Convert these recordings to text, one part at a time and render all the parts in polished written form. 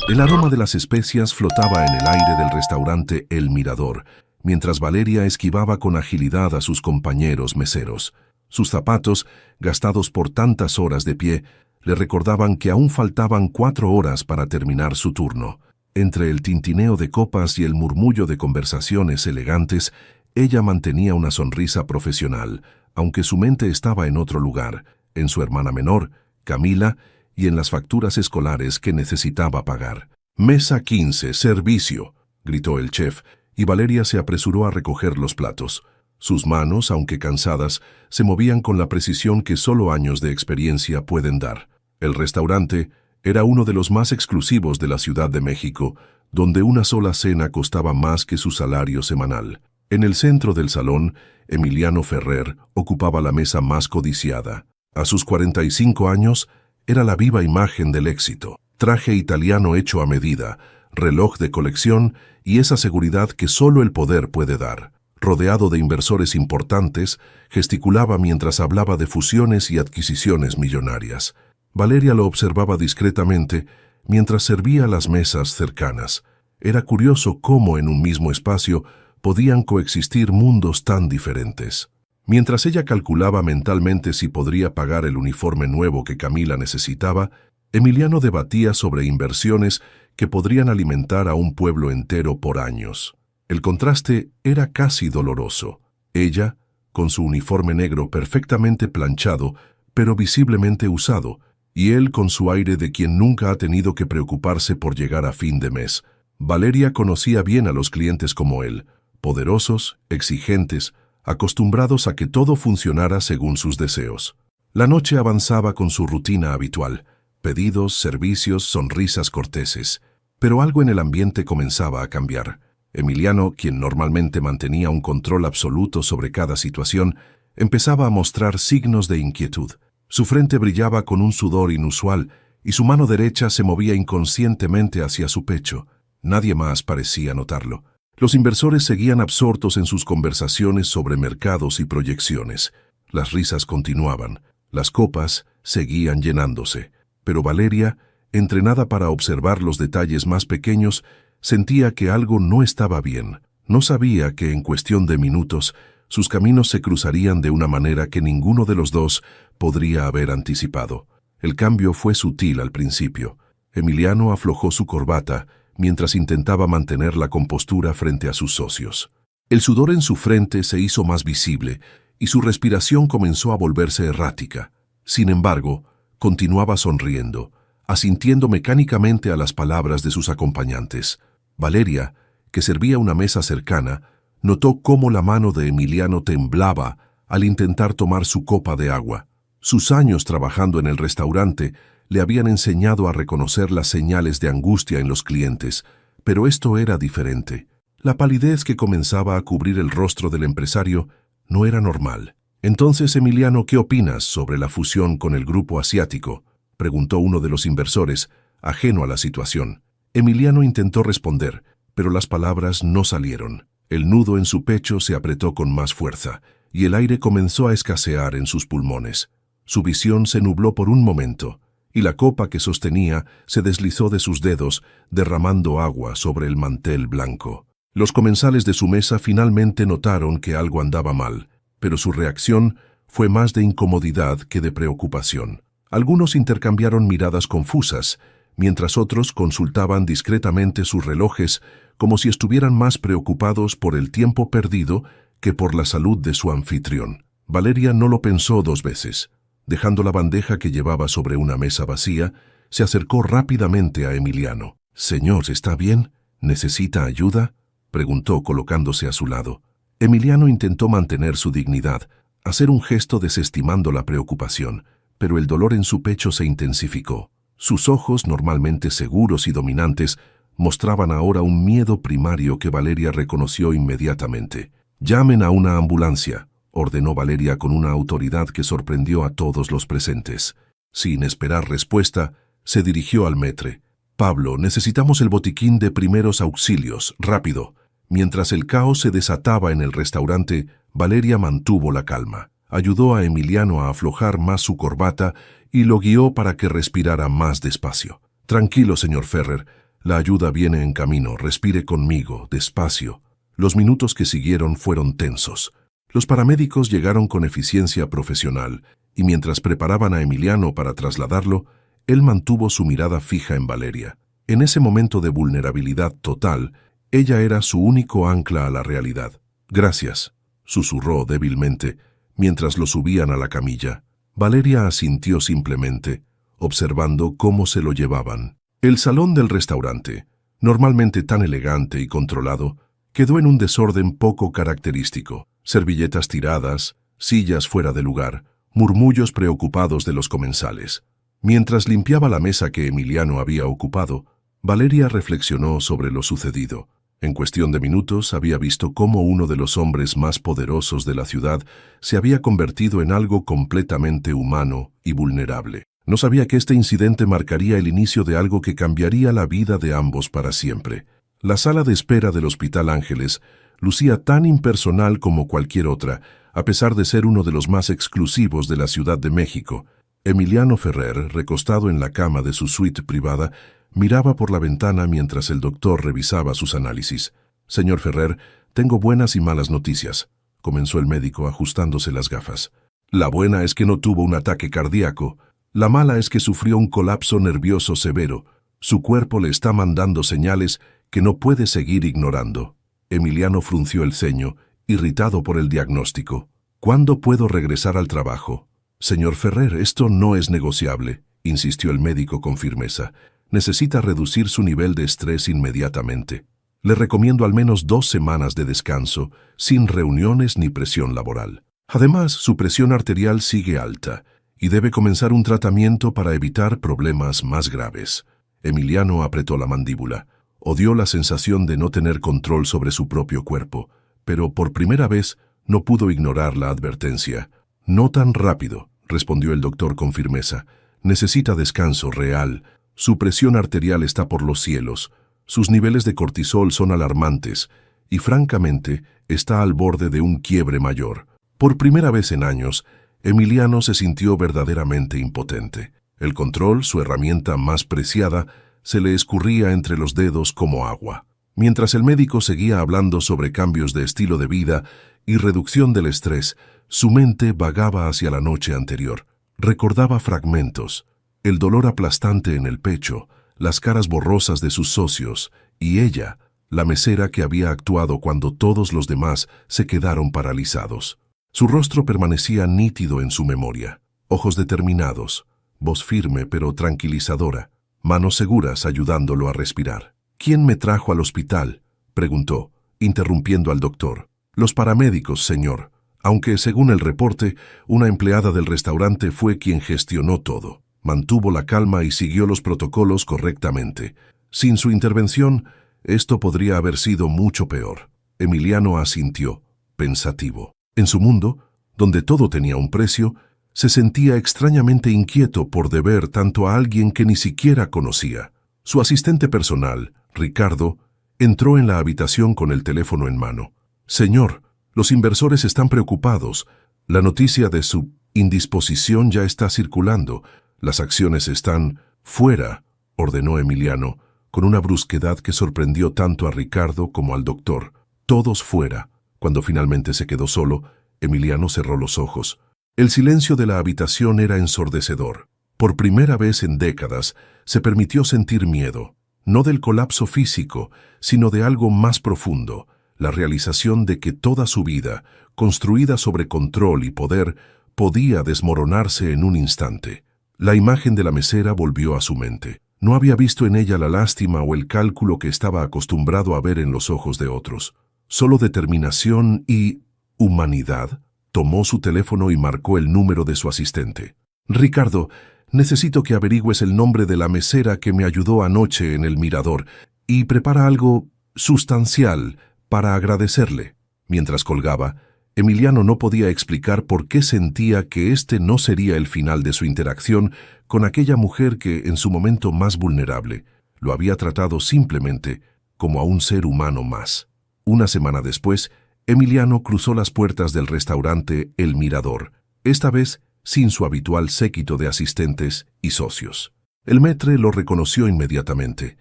El aroma de las especias flotaba en el aire del restaurante El Mirador, mientras Valeria esquivaba con agilidad a sus compañeros meseros. Sus zapatos, gastados por tantas horas de pie, le recordaban que aún faltaban 4 horas para terminar su turno. Entre el tintineo de copas y el murmullo de conversaciones elegantes, ella mantenía una sonrisa profesional, aunque su mente estaba en otro lugar, en su hermana menor, Camila, y en las facturas escolares que necesitaba pagar. «Mesa 15, servicio», gritó el chef, y Valeria se apresuró a recoger los platos. Sus manos, aunque cansadas, se movían con la precisión que solo años de experiencia pueden dar. El restaurante era uno de los más exclusivos de la Ciudad de México, donde una sola cena costaba más que su salario semanal. En el centro del salón, Emiliano Ferrer ocupaba la mesa más codiciada. A sus 45 años, era la viva imagen del éxito. Traje italiano hecho a medida, reloj de colección y esa seguridad que solo el poder puede dar. Rodeado de inversores importantes, gesticulaba mientras hablaba de fusiones y adquisiciones millonarias. Valeria lo observaba discretamente mientras servía las mesas cercanas. Era curioso cómo en un mismo espacio podían coexistir mundos tan diferentes. Mientras ella calculaba mentalmente si podría pagar el uniforme nuevo que Camila necesitaba, Emiliano debatía sobre inversiones que podrían alimentar a un pueblo entero por años. El contraste era casi doloroso. Ella, con su uniforme negro perfectamente planchado, pero visiblemente usado, y él con su aire de quien nunca ha tenido que preocuparse por llegar a fin de mes. Valeria conocía bien a los clientes como él, poderosos, exigentes, acostumbrados a que todo funcionara según sus deseos. La noche avanzaba con su rutina habitual, pedidos, servicios, sonrisas corteses. Pero algo en el ambiente comenzaba a cambiar. Emiliano, quien normalmente mantenía un control absoluto sobre cada situación, empezaba a mostrar signos de inquietud. Su frente brillaba con un sudor inusual y su mano derecha se movía inconscientemente hacia su pecho. Nadie más parecía notarlo. Los inversores seguían absortos en sus conversaciones sobre mercados y proyecciones. Las risas continuaban, las copas seguían llenándose, pero Valeria, entrenada para observar los detalles más pequeños, sentía que algo no estaba bien. No sabía que en cuestión de minutos sus caminos se cruzarían de una manera que ninguno de los dos podría haber anticipado. El cambio fue sutil al principio. Emiliano aflojó su corbata mientras intentaba mantener la compostura frente a sus socios. El sudor en su frente se hizo más visible y su respiración comenzó a volverse errática. Sin embargo, continuaba sonriendo, asintiendo mecánicamente a las palabras de sus acompañantes. Valeria, que servía una mesa cercana, notó cómo la mano de Emiliano temblaba al intentar tomar su copa de agua. Sus años trabajando en el restaurante le habían enseñado a reconocer las señales de angustia en los clientes, pero esto era diferente. La palidez que comenzaba a cubrir el rostro del empresario no era normal. «Entonces, Emiliano, ¿qué opinas sobre la fusión con el grupo asiático?», preguntó uno de los inversores, ajeno a la situación. Emiliano intentó responder, pero las palabras no salieron. El nudo en su pecho se apretó con más fuerza, y el aire comenzó a escasear en sus pulmones. Su visión se nubló por un momento, y la copa que sostenía se deslizó de sus dedos, derramando agua sobre el mantel blanco. Los comensales de su mesa finalmente notaron que algo andaba mal, pero su reacción fue más de incomodidad que de preocupación. Algunos intercambiaron miradas confusas, mientras otros consultaban discretamente sus relojes como si estuvieran más preocupados por el tiempo perdido que por la salud de su anfitrión. Valeria no lo pensó 2 veces. Dejando la bandeja que llevaba sobre una mesa vacía, se acercó rápidamente a Emiliano. «Señor, ¿está bien? ¿Necesita ayuda?», preguntó colocándose a su lado. Emiliano intentó mantener su dignidad, hacer un gesto desestimando la preocupación, pero el dolor en su pecho se intensificó. Sus ojos, normalmente seguros y dominantes, mostraban ahora un miedo primario que Valeria reconoció inmediatamente. «Llamen a una ambulancia», ordenó Valeria con una autoridad que sorprendió a todos los presentes. Sin esperar respuesta, se dirigió al maître. «Pablo, necesitamos el botiquín de primeros auxilios, rápido». Mientras el caos se desataba en el restaurante, Valeria mantuvo la calma. Ayudó a Emiliano a aflojar más su corbata y lo guió para que respirara más despacio. «Tranquilo, señor Ferrer. La ayuda viene en camino, respire conmigo, despacio. Los minutos que siguieron fueron tensos. Los paramédicos llegaron con eficiencia profesional, y mientras preparaban a Emiliano para trasladarlo, él mantuvo su mirada fija en Valeria. En ese momento de vulnerabilidad total, ella era su único ancla a la realidad. «Gracias», susurró débilmente, mientras lo subían a la camilla. Valeria asintió simplemente, observando cómo se lo llevaban. El salón del restaurante, normalmente tan elegante y controlado, quedó en un desorden poco característico. Servilletas tiradas, sillas fuera de lugar, murmullos preocupados de los comensales. Mientras limpiaba la mesa que Emiliano había ocupado, Valeria reflexionó sobre lo sucedido. En cuestión de minutos había visto cómo uno de los hombres más poderosos de la ciudad se había convertido en algo completamente humano y vulnerable. No sabía que este incidente marcaría el inicio de algo que cambiaría la vida de ambos para siempre. La sala de espera del Hospital Ángeles lucía tan impersonal como cualquier otra, a pesar de ser uno de los más exclusivos de la Ciudad de México. Emiliano Ferrer, recostado en la cama de su suite privada, miraba por la ventana mientras el doctor revisaba sus análisis. «Señor Ferrer, tengo buenas y malas noticias», comenzó el médico ajustándose las gafas. «La buena es que no tuvo un ataque cardíaco. La mala es que sufrió un colapso nervioso severo. Su cuerpo le está mandando señales que no puede seguir ignorando». Emiliano frunció el ceño, irritado por el diagnóstico. «¿Cuándo puedo regresar al trabajo?» «Señor Ferrer, esto no es negociable», insistió el médico con firmeza. «Necesita reducir su nivel de estrés inmediatamente. Le recomiendo al menos 2 semanas de descanso, sin reuniones ni presión laboral. Además, su presión arterial sigue alta y debe comenzar un tratamiento para evitar problemas más graves». Emiliano apretó la mandíbula. Odió la sensación de no tener control sobre su propio cuerpo, pero por primera vez no pudo ignorar la advertencia. «No tan rápido», respondió el doctor con firmeza. «Necesita descanso real. Su presión arterial está por los cielos, sus niveles de cortisol son alarmantes y, francamente, está al borde de un quiebre mayor». Por primera vez en años, Emiliano se sintió verdaderamente impotente. El control, su herramienta más preciada, se le escurría entre los dedos como agua. Mientras el médico seguía hablando sobre cambios de estilo de vida y reducción del estrés, su mente vagaba hacia la noche anterior. Recordaba fragmentos, el dolor aplastante en el pecho, las caras borrosas de sus socios, y ella, la mesera que había actuado cuando todos los demás se quedaron paralizados. Su rostro permanecía nítido en su memoria, ojos determinados, voz firme pero tranquilizadora, manos seguras ayudándolo a respirar. «¿Quién me trajo al hospital?», preguntó, interrumpiendo al doctor. «Los paramédicos, señor, aunque según el reporte, una empleada del restaurante fue quien gestionó todo». Mantuvo la calma y siguió los protocolos correctamente. Sin su intervención, esto podría haber sido mucho peor. Emiliano asintió, pensativo. En su mundo, donde todo tenía un precio, se sentía extrañamente inquieto por deber tanto a alguien que ni siquiera conocía. Su asistente personal, Ricardo, entró en la habitación con el teléfono en mano. «Señor, los inversores están preocupados. La noticia de su indisposición ya está circulando. Las acciones están fuera», ordenó Emiliano, con una brusquedad que sorprendió tanto a Ricardo como al doctor. «Todos fuera». Cuando finalmente se quedó solo, Emiliano cerró los ojos. El silencio de la habitación era ensordecedor. Por primera vez en décadas, se permitió sentir miedo, no del colapso físico, sino de algo más profundo, la realización de que toda su vida, construida sobre control y poder, podía desmoronarse en un instante. La imagen de la mesera volvió a su mente. No había visto en ella la lástima o el cálculo que estaba acostumbrado a ver en los ojos de otros. Solo determinación y humanidad. Tomó su teléfono y marcó el número de su asistente. «Ricardo, necesito que averigües el nombre de la mesera que me ayudó anoche en el mirador y prepara algo sustancial para agradecerle». Mientras colgaba, Emiliano no podía explicar por qué sentía que este no sería el final de su interacción con aquella mujer que, en su momento más vulnerable, lo había tratado simplemente como a un ser humano más. Una semana después, Emiliano cruzó las puertas del restaurante El Mirador, esta vez sin su habitual séquito de asistentes y socios. El maître lo reconoció inmediatamente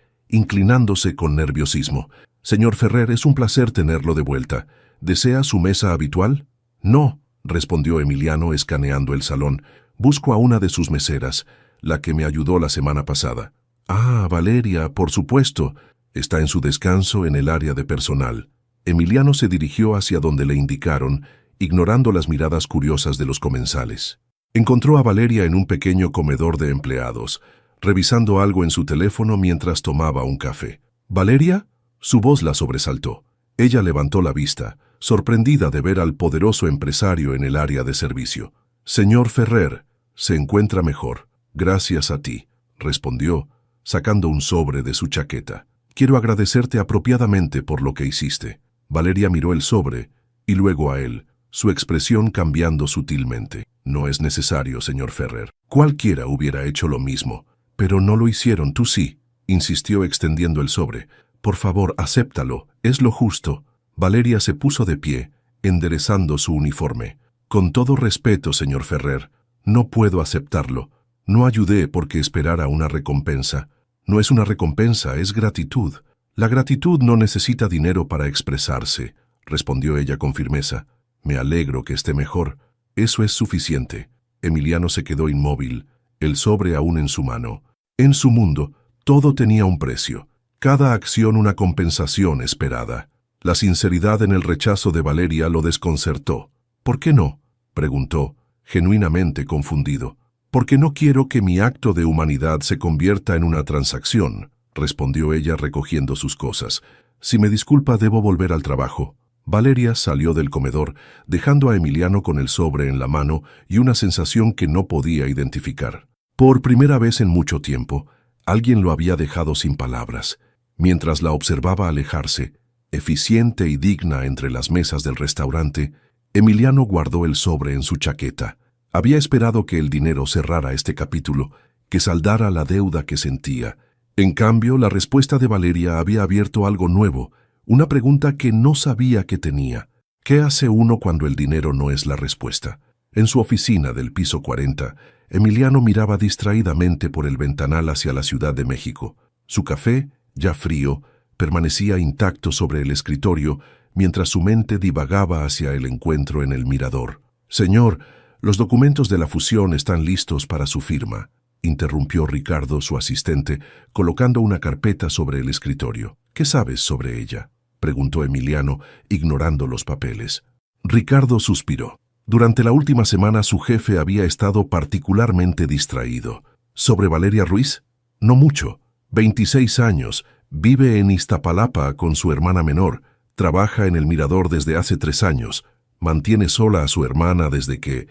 inclinándose con nerviosismo. «Señor Ferrer, es un placer tenerlo de vuelta. ¿Desea su mesa habitual?» «No», respondió Emiliano escaneando el salón. «Busco a una de sus meseras, la que me ayudó la semana pasada». «Ah, Valeria, por supuesto. Está en su descanso en el área de personal». Emiliano se dirigió hacia donde le indicaron, ignorando las miradas curiosas de los comensales. Encontró a Valeria en un pequeño comedor de empleados, revisando algo en su teléfono mientras tomaba un café. «¿Valeria?» Su voz la sobresaltó. Ella levantó la vista, sorprendida de ver al poderoso empresario en el área de servicio. «Señor Ferrer, se encuentra mejor. Gracias a ti», respondió, sacando un sobre de su chaqueta. «Quiero agradecerte apropiadamente por lo que hiciste». Valeria miró el sobre y luego a él, su expresión cambiando sutilmente. «No es necesario, señor Ferrer. Cualquiera hubiera hecho lo mismo. Pero no lo hicieron, tú sí», insistió extendiendo el sobre. «Por favor, acéptalo. Es lo justo». Valeria se puso de pie, enderezando su uniforme. «Con todo respeto, señor Ferrer, no puedo aceptarlo. No ayudé porque esperara una recompensa. No es una recompensa, es gratitud. La gratitud no necesita dinero para expresarse», respondió ella con firmeza. «Me alegro que esté mejor. Eso es suficiente». Emiliano se quedó inmóvil, el sobre aún en su mano. En su mundo, todo tenía un precio. Cada acción una compensación esperada. La sinceridad en el rechazo de Valeria lo desconcertó. «¿Por qué no?», preguntó, genuinamente confundido. «Porque no quiero que mi acto de humanidad se convierta en una transacción», respondió ella recogiendo sus cosas. «Si me disculpa, debo volver al trabajo». Valeria salió del comedor, dejando a Emiliano con el sobre en la mano y una sensación que no podía identificar. Por primera vez en mucho tiempo, alguien lo había dejado sin palabras. Mientras la observaba alejarse, eficiente y digna entre las mesas del restaurante, Emiliano guardó el sobre en su chaqueta. Había esperado que el dinero cerrara este capítulo, que saldara la deuda que sentía. En cambio, la respuesta de Valeria había abierto algo nuevo, una pregunta que no sabía que tenía. ¿Qué hace uno cuando el dinero no es la respuesta? En su oficina del piso 40, Emiliano miraba distraídamente por el ventanal hacia la Ciudad de México. Su café, ya frío, permanecía intacto sobre el escritorio, mientras su mente divagaba hacia el encuentro en el mirador. «Señor, los documentos de la fusión están listos para su firma», interrumpió Ricardo, su asistente, colocando una carpeta sobre el escritorio. «¿Qué sabes sobre ella?», preguntó Emiliano, ignorando los papeles. Ricardo suspiró. Durante la última semana su jefe había estado particularmente distraído. ¿Sobre Valeria Ruiz? No mucho. 26 años, vive en Iztapalapa con su hermana menor, trabaja en el Mirador desde hace 3 años, mantiene sola a su hermana desde que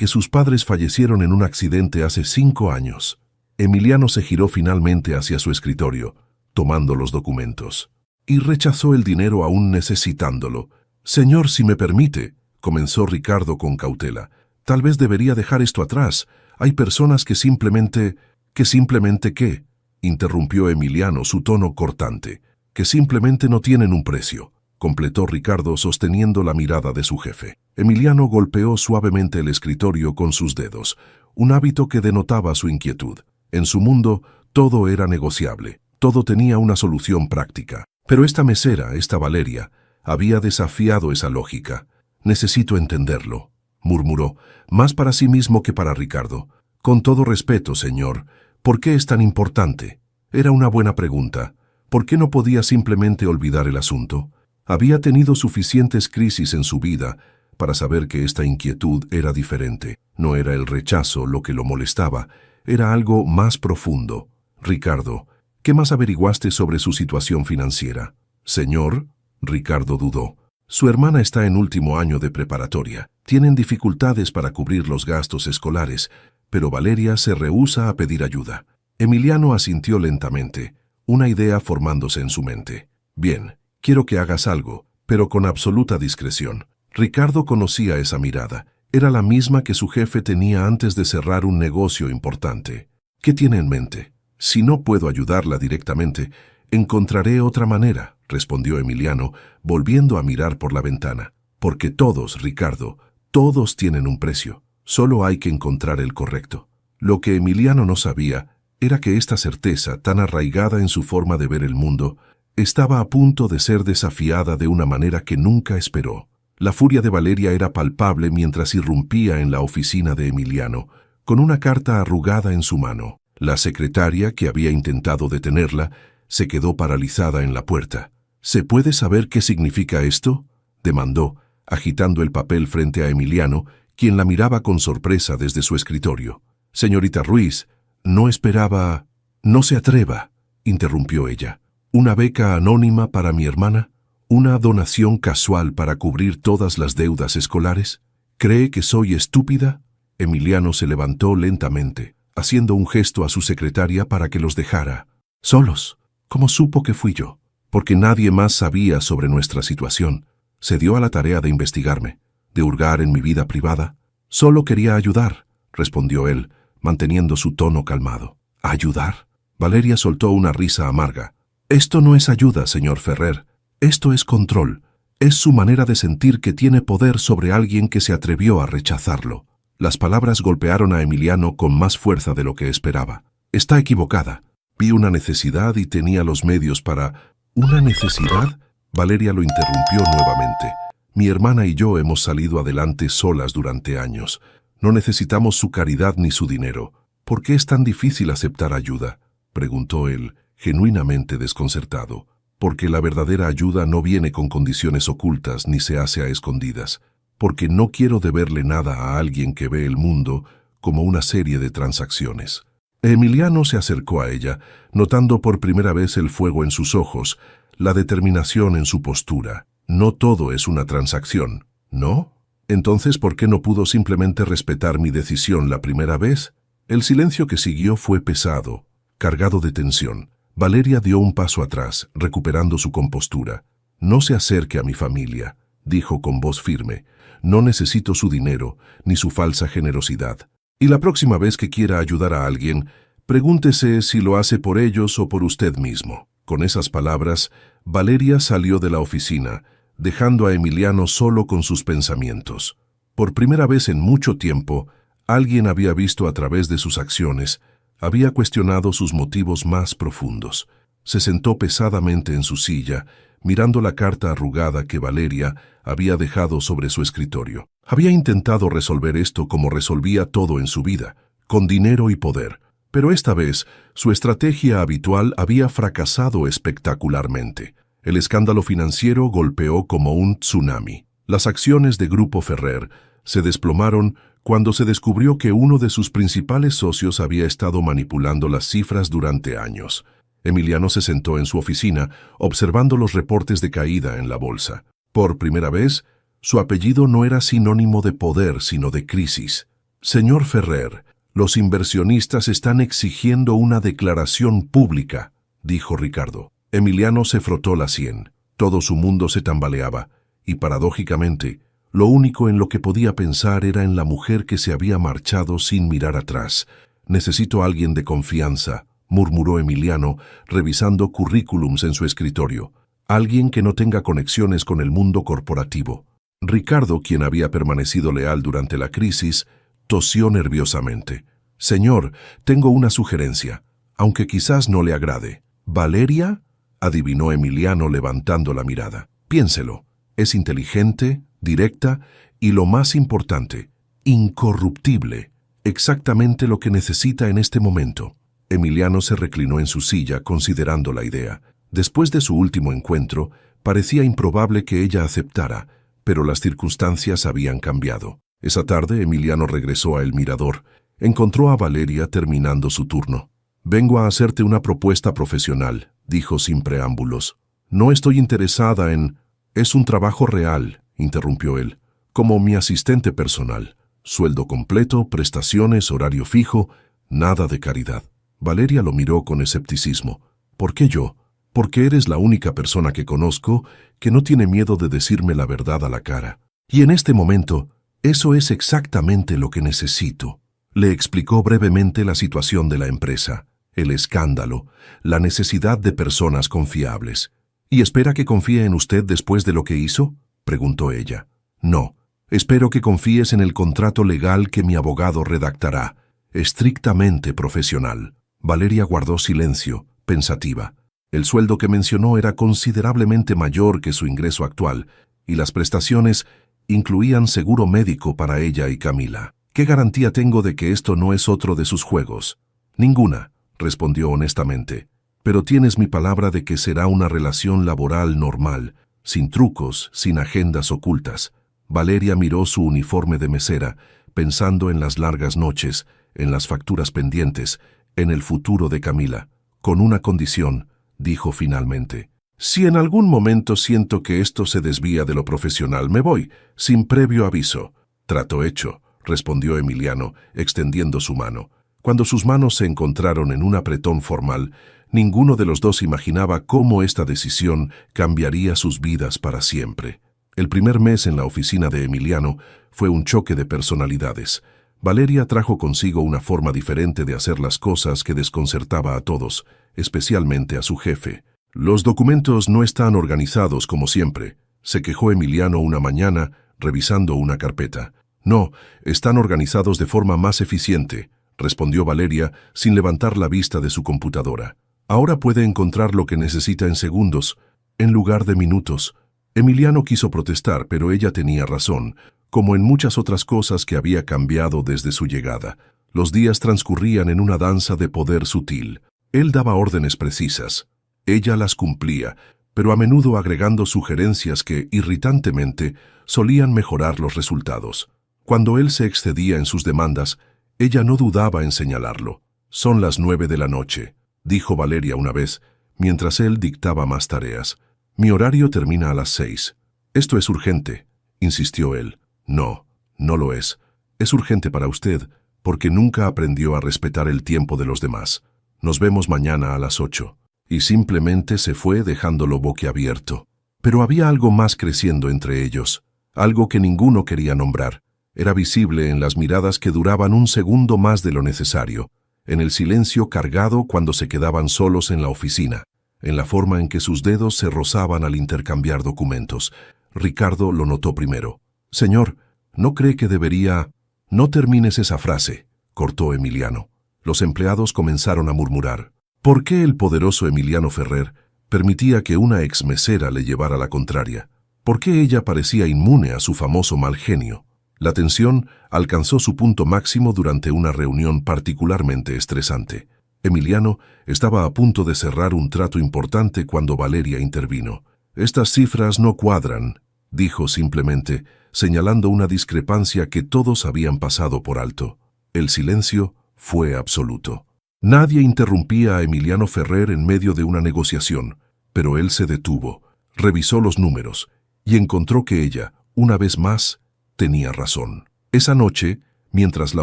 sus padres fallecieron en un accidente hace 5 años. Emiliano se giró finalmente hacia su escritorio, tomando los documentos. Y rechazó el dinero aún necesitándolo. «Señor, si me permite», comenzó Ricardo con cautela. «Tal vez debería dejar esto atrás. Hay personas que simplemente ¿qué?», interrumpió Emiliano, su tono cortante. «Que simplemente no tienen un precio», completó Ricardo sosteniendo la mirada de su jefe. Emiliano golpeó suavemente el escritorio con sus dedos, un hábito que denotaba su inquietud. En su mundo, todo era negociable, todo tenía una solución práctica. Pero esta mesera, esta Valeria, había desafiado esa lógica. «Necesito entenderlo», murmuró, más para sí mismo que para Ricardo. «Con todo respeto, señor, ¿por qué es tan importante?». Era una buena pregunta. ¿Por qué no podía simplemente olvidar el asunto? Había tenido suficientes crisis en su vida para saber que esta inquietud era diferente. No era el rechazo lo que lo molestaba, era algo más profundo. «Ricardo, ¿qué más averiguaste sobre su situación financiera?». «Señor», Ricardo dudó. «Su hermana está en último año de preparatoria. Tienen dificultades para cubrir los gastos escolares, pero Valeria se rehúsa a pedir ayuda». Emiliano asintió lentamente, una idea formándose en su mente. «Bien, quiero que hagas algo, pero con absoluta discreción». Ricardo conocía esa mirada. Era la misma que su jefe tenía antes de cerrar un negocio importante. «¿Qué tiene en mente?». «Si no puedo ayudarla directamente, encontraré otra manera», respondió Emiliano, volviendo a mirar por la ventana. «Porque todos, Ricardo, todos tienen un precio. Solo hay que encontrar el correcto». Lo que Emiliano no sabía era que esta certeza, tan arraigada en su forma de ver el mundo, estaba a punto de ser desafiada de una manera que nunca esperó. La furia de Valeria era palpable mientras irrumpía en la oficina de Emiliano, con una carta arrugada en su mano. La secretaria, que había intentado detenerla, se quedó paralizada en la puerta. «¿Se puede saber qué significa esto?», demandó, agitando el papel frente a Emiliano, quien la miraba con sorpresa desde su escritorio. «Señorita Ruiz, no esperaba...». «No se atreva», interrumpió ella. «¿Una beca anónima para mi hermana? ¿Una donación casual para cubrir todas las deudas escolares? ¿Cree que soy estúpida?». Emiliano se levantó lentamente, haciendo un gesto a su secretaria para que los dejara solos. «¿Cómo supo que fui yo?». «Porque nadie más sabía sobre nuestra situación. Se dio a la tarea de investigarme, de hurgar en mi vida privada». «Solo quería ayudar», respondió él, manteniendo su tono calmado. «¿Ayudar?». Valeria soltó una risa amarga. «Esto no es ayuda, señor Ferrer. Esto es control. Es su manera de sentir que tiene poder sobre alguien que se atrevió a rechazarlo». Las palabras golpearon a Emiliano con más fuerza de lo que esperaba. «Está equivocada. Vi una necesidad y tenía los medios para...». «¿Una necesidad?». Valeria lo interrumpió nuevamente. «Mi hermana y yo hemos salido adelante solas durante años. No necesitamos su caridad ni su dinero. ¿Por qué es tan difícil aceptar ayuda?», preguntó él, genuinamente desconcertado. «Porque la verdadera ayuda no viene con condiciones ocultas ni se hace a escondidas. Porque no quiero deberle nada a alguien que ve el mundo como una serie de transacciones». Emiliano se acercó a ella, notando por primera vez el fuego en sus ojos, la determinación en su postura. «No todo es una transacción, ¿no? Entonces, ¿por qué no pudo simplemente respetar mi decisión la primera vez?». El silencio que siguió fue pesado, cargado de tensión. Valeria dio un paso atrás, recuperando su compostura. «No se acerque a mi familia», dijo con voz firme. «No necesito su dinero, ni su falsa generosidad. Y la próxima vez que quiera ayudar a alguien, pregúntese si lo hace por ellos o por usted mismo». Con esas palabras, Valeria salió de la oficina, dejando a Emiliano solo con sus pensamientos. Por primera vez en mucho tiempo, alguien había visto a través de sus acciones, había cuestionado sus motivos más profundos. Se sentó pesadamente en su silla, mirando la carta arrugada que Valeria había dejado sobre su escritorio. Había intentado resolver esto como resolvía todo en su vida, con dinero y poder. Pero esta vez, su estrategia habitual había fracasado espectacularmente. El escándalo financiero golpeó como un tsunami. Las acciones de Grupo Ferrer se desplomaron cuando se descubrió que uno de sus principales socios había estado manipulando las cifras durante años. Emiliano se sentó en su oficina, observando los reportes de caída en la bolsa. Por primera vez, su apellido no era sinónimo de poder, sino de crisis. «Señor Ferrer, los inversionistas están exigiendo una declaración pública», dijo Ricardo. Emiliano se frotó la sien. Todo su mundo se tambaleaba, y paradójicamente, lo único en lo que podía pensar era en la mujer que se había marchado sin mirar atrás. «Necesito a alguien de confianza», murmuró Emiliano, revisando currículums en su escritorio. «Alguien que no tenga conexiones con el mundo corporativo». Ricardo, quien había permanecido leal durante la crisis, tosió nerviosamente. «Señor, tengo una sugerencia, aunque quizás no le agrade». «¿Valeria?», adivinó Emiliano levantando la mirada. «Piénselo. Es inteligente, directa y, lo más importante, incorruptible. Exactamente lo que necesita en este momento». Emiliano se reclinó en su silla considerando la idea. Después de su último encuentro, parecía improbable que ella aceptara, pero las circunstancias habían cambiado. Esa tarde Emiliano regresó a El Mirador. Encontró a Valeria terminando su turno. «Vengo a hacerte una propuesta profesional», dijo sin preámbulos. «No estoy interesada en...». «Es un trabajo real», interrumpió él, «como mi asistente personal. Sueldo completo, prestaciones, horario fijo, nada de caridad». Valeria lo miró con escepticismo. «¿Por qué yo? Porque eres la única persona que conozco que no tiene miedo de decirme la verdad a la cara. Y en este momento, eso es exactamente lo que necesito». Le explicó brevemente la situación de la empresa, el escándalo, la necesidad de personas confiables. «¿Y espera que confíe en usted después de lo que hizo?», preguntó ella. «No, espero que confíes en el contrato legal que mi abogado redactará, estrictamente profesional». Valeria guardó silencio, pensativa. El sueldo que mencionó era considerablemente mayor que su ingreso actual, y las prestaciones incluían seguro médico para ella y Camila. ¿Qué garantía tengo de que esto no es otro de sus juegos? Ninguna, respondió honestamente. Pero tienes mi palabra de que será una relación laboral normal, sin trucos, sin agendas ocultas. Valeria miró su uniforme de mesera, pensando en las largas noches, en las facturas pendientes, en el futuro de Camila. Con una condición, dijo finalmente. Si en algún momento siento que esto se desvía de lo profesional, me voy, sin previo aviso. Trato hecho, respondió Emiliano, extendiendo su mano. Cuando sus manos se encontraron en un apretón formal, ninguno de los dos imaginaba cómo esta decisión cambiaría sus vidas para siempre. El primer mes en la oficina de Emiliano fue un choque de personalidades. Valeria trajo consigo una forma diferente de hacer las cosas que desconcertaba a todos, especialmente a su jefe. Los documentos no están organizados como siempre, se quejó Emiliano una mañana, revisando una carpeta. No, están organizados de forma más eficiente, respondió Valeria sin levantar la vista de su computadora. Ahora puede encontrar lo que necesita en segundos, en lugar de minutos. Emiliano quiso protestar, pero ella tenía razón, como en muchas otras cosas que había cambiado desde su llegada. Los días transcurrían en una danza de poder sutil. Él daba órdenes precisas. Ella las cumplía, pero a menudo agregando sugerencias que, irritantemente, solían mejorar los resultados. Cuando él se excedía en sus demandas, ella no dudaba en señalarlo. «Son las 9 de la noche», dijo Valeria una vez, mientras él dictaba más tareas. «Mi horario termina a las 6. Esto es urgente», insistió él. «No, no lo es. Es urgente para usted, porque nunca aprendió a respetar el tiempo de los demás. Nos vemos mañana a las 8. Y simplemente se fue dejándolo boquiabierto. Pero había algo más creciendo entre ellos, algo que ninguno quería nombrar. Era visible en las miradas que duraban un segundo más de lo necesario, en el silencio cargado cuando se quedaban solos en la oficina, en la forma en que sus dedos se rozaban al intercambiar documentos. Ricardo lo notó primero. «Señor, ¿no cree que debería...?» «No termines esa frase», cortó Emiliano. Los empleados comenzaron a murmurar. ¿Por qué el poderoso Emiliano Ferrer permitía que una exmesera le llevara la contraria? ¿Por qué ella parecía inmune a su famoso mal genio? La tensión alcanzó su punto máximo durante una reunión particularmente estresante. Emiliano estaba a punto de cerrar un trato importante cuando Valeria intervino. «Estas cifras no cuadran», dijo simplemente, señalando una discrepancia que todos habían pasado por alto. El silencio fue absoluto. Nadie interrumpía a Emiliano Ferrer en medio de una negociación, pero él se detuvo, revisó los números y encontró que ella, una vez más, tenía razón. Esa noche, mientras la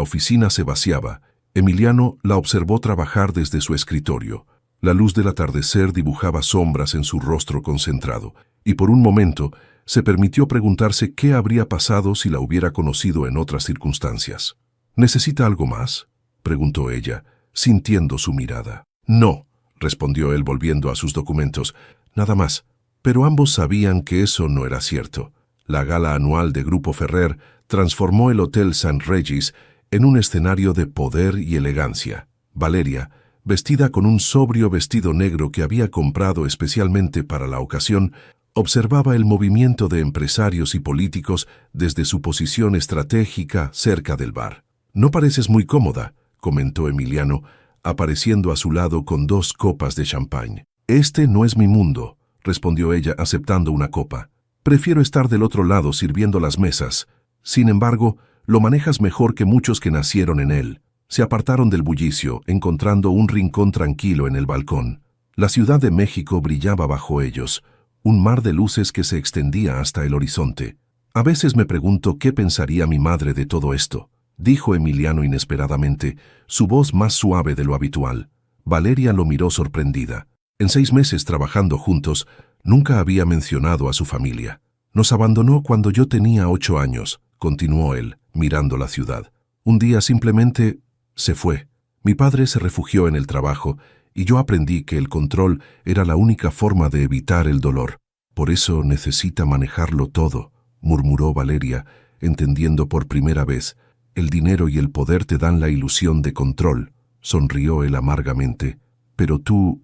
oficina se vaciaba, Emiliano la observó trabajar desde su escritorio. La luz del atardecer dibujaba sombras en su rostro concentrado, y por un momento se permitió preguntarse qué habría pasado si la hubiera conocido en otras circunstancias. «¿Necesita algo más?», preguntó ella, sintiendo su mirada. «No», respondió él volviendo a sus documentos, «nada más». Pero ambos sabían que eso no era cierto. La gala anual de Grupo Ferrer transformó el Hotel St. Regis en un escenario de poder y elegancia. Valeria, vestida con un sobrio vestido negro que había comprado especialmente para la ocasión, observaba el movimiento de empresarios y políticos desde su posición estratégica cerca del bar. «No pareces muy cómoda», comentó Emiliano, apareciendo a su lado con 2 copas de champán. «Este no es mi mundo», respondió ella aceptando una copa. «Prefiero estar del otro lado sirviendo las mesas. Sin embargo, lo manejas mejor que muchos que nacieron en él». Se apartaron del bullicio, encontrando un rincón tranquilo en el balcón. La Ciudad de México brillaba bajo ellos, un mar de luces que se extendía hasta el horizonte. «A veces me pregunto qué pensaría mi madre de todo esto», dijo Emiliano inesperadamente, su voz más suave de lo habitual. Valeria lo miró sorprendida. En 6 meses trabajando juntos, nunca había mencionado a su familia. «Nos abandonó cuando yo tenía 8 años», continuó él, mirando la ciudad. «Un día simplemente se fue. Mi padre se refugió en el trabajo y yo aprendí que el control era la única forma de evitar el dolor. Por eso necesita manejarlo todo», murmuró Valeria, entendiendo por primera vez. «El dinero y el poder te dan la ilusión de control. sonrió él amargamente. Pero tú